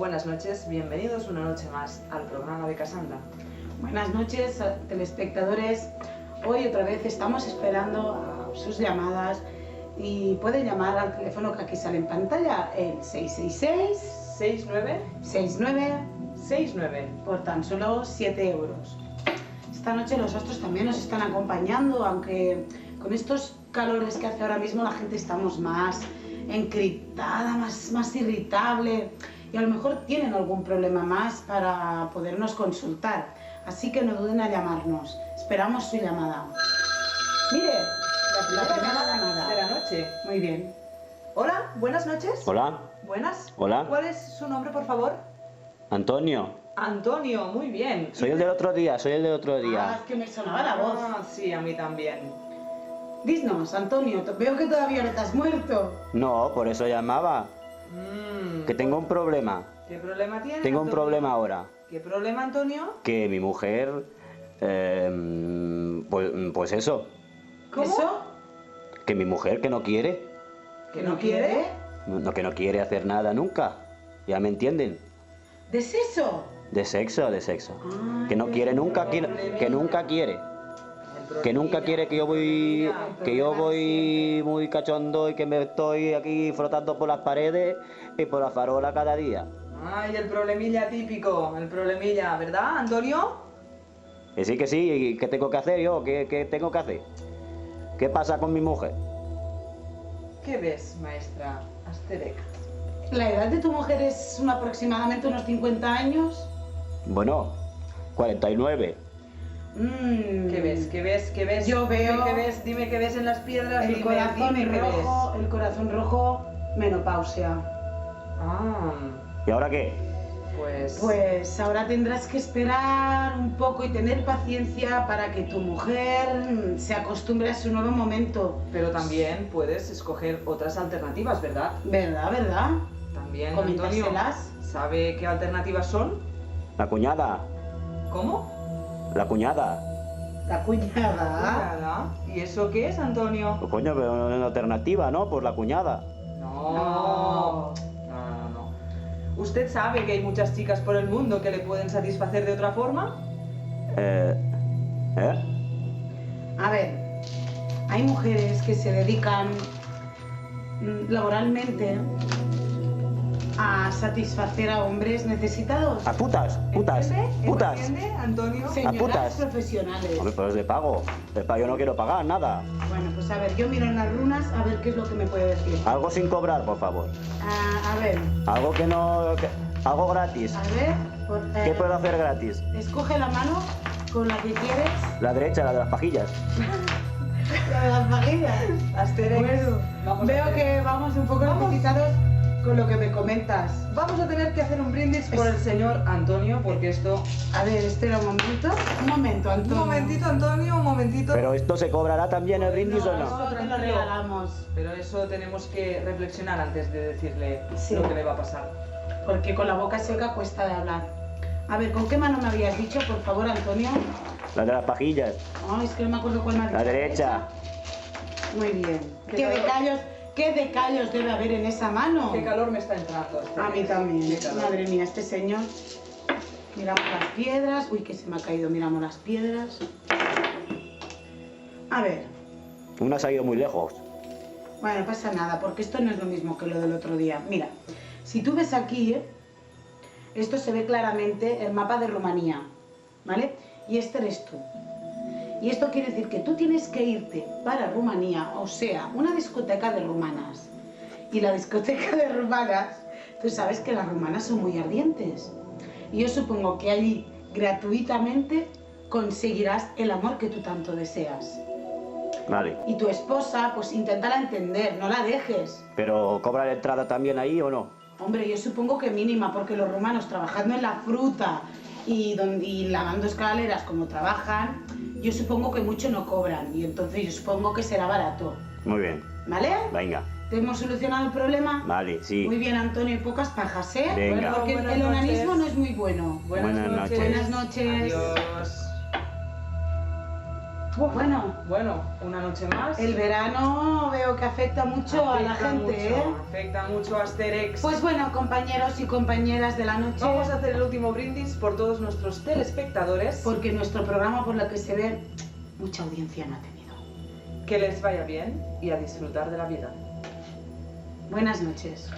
buenas noches, bienvenidos una noche más al programa de Cassandra. Buenas noches, telespectadores. Hoy otra vez estamos esperando a sus llamadas y pueden llamar al teléfono que aquí sale en pantalla, el 666 69 por tan solo 7 euros. Esta noche los astros también nos están acompañando, aunque con estos calores que hace ahora mismo la gente estamos más encriptada, más irritable y a lo mejor tienen algún problema más para podernos consultar. Así que no duden a llamarnos. Esperamos su llamada. Mire, la primera llamada de la noche. Muy bien. Hola, buenas noches. Hola. Buenas. Hola. ¿Cuál es su nombre, por favor? Antonio. Antonio, muy bien. Soy el del otro día, Ah, es que me sonaba la voz. Ah, sí, a mí también. Dinos, Antonio, veo que todavía no estás muerto. No, por eso llamaba. Que tengo un problema. ¿Qué problema tiene? Tengo un Antonio? problema ahora. ¿Qué problema, Antonio? Que mi mujer... pues eso. ¿Cómo? ¿Eso? Que mi mujer que no quiere. ¿Que no quiere? No, que no quiere hacer nada nunca. ¿Ya me entienden? ¿De sexo? De sexo. Ay, Que no quiere nunca, que nunca quiere. Que nunca quiere que yo voy muy cachondo y que me estoy aquí frotando por las paredes y por la farola cada día. Ay, el problemilla típico, el problemilla, ¿verdad, Antonio? Que sí, ¿y qué tengo que hacer yo? ¿Qué tengo que hacer? ¿Qué pasa con mi mujer? ¿Qué ves, maestra Asterix? ¿La edad de tu mujer es aproximadamente unos 50 años? Bueno, 49. ¿Qué ves? Yo veo Dime qué ves en las piedras. el corazón rojo, menopausia. Ah, ¿Y ahora qué? Pues ahora tendrás que esperar un poco y tener paciencia para que tu mujer se acostumbre a su nuevo momento. pero también puedes escoger otras alternativas, ¿verdad? ¿Verdad? También, Antonio, Coméntaselas. ¿sabe qué alternativas son? La cuñada. ¿Cómo? La cuñada. La cuñada. Nada. ¿Y eso qué es, Antonio? Pues coño, pero una alternativa, ¿no? Pues la cuñada. No. ¿Usted sabe que hay muchas chicas por el mundo que le pueden satisfacer de otra forma? A ver, hay mujeres que se dedican laboralmente a satisfacer a hombres necesitados. A putas. ¿Entiende, Antonio? Señoras putas. profesionales. Hombre, pues de pago. Yo no quiero pagar nada. Bueno, pues a ver, yo miro en las runas a ver qué es lo que me puede decir. Algo sin cobrar, por favor. A ver, Algo que no... algo gratis. a ver. ¿Qué puedo hacer gratis? Escoge la mano con la que quieres. La derecha, la de las pajillas. La de las vaguillas. Asterix. Bueno, Vamos a veo hacer- que vamos un poco necesitados con lo que me comentas. Vamos a tener que hacer un brindis por el señor Antonio, porque esto... A ver, espera un momento. Un momento, Antonio. Un momentito, Antonio, un momentito. ¿Pero esto se cobrará también el brindis o no? Eso te lo regalamos. Pero eso tenemos que reflexionar antes de decirle Sí. lo que le va a pasar. Porque con la boca seca cuesta de hablar. A ver, ¿con qué mano me habías dicho, por favor, Antonio? La de las pajillas. No, es que no me acuerdo cuál me has La dicho. derecha. Muy bien. Qué ¿Qué decallos debe haber en esa mano? Qué calor me está entrando. A mí también. Qué calor. Madre mía, este señor. Miramos las piedras. Uy, que se me ha caído. Miramos las piedras. A ver. Una se ha ido muy lejos. Bueno, no pasa nada, porque esto no es lo mismo que lo del otro día. Mira, si tú ves aquí, esto se ve claramente el mapa de Rumanía, ¿vale? Y este eres tú. Y esto quiere decir que tú tienes que irte para Rumanía, o sea, una discoteca de rumanas. Y la discoteca de rumanas, tú sabes que las rumanas son muy ardientes. Y yo supongo que allí, gratuitamente, conseguirás el amor que tú tanto deseas. Vale. Y tu esposa, pues inténtala entender, no la dejes. ¿Pero cobra la entrada también ahí o no? Hombre, yo supongo que mínima, porque los rumanos trabajando en la fruta y lavando escaleras como trabajan, yo supongo que mucho no cobran. Y entonces yo supongo que será barato. Muy bien. ¿Vale? Venga. ¿Te hemos solucionado el problema? Vale, sí. Muy bien, Antonio, y pocas pajas, ¿eh? Venga. Porque Buenas el onanismo noches. no es muy bueno. Buenas noches. Buenas noches. Adiós. Bueno, Bueno, una noche más. el verano veo que afecta mucho a la gente, Afecta mucho a Asterix. Pues bueno, compañeros y compañeras de la noche, Vamos a hacer el último brindis por todos nuestros telespectadores. porque nuestro programa, por lo que se ve, mucha audiencia no ha tenido. Que les vaya bien y a disfrutar de la vida. Buenas noches.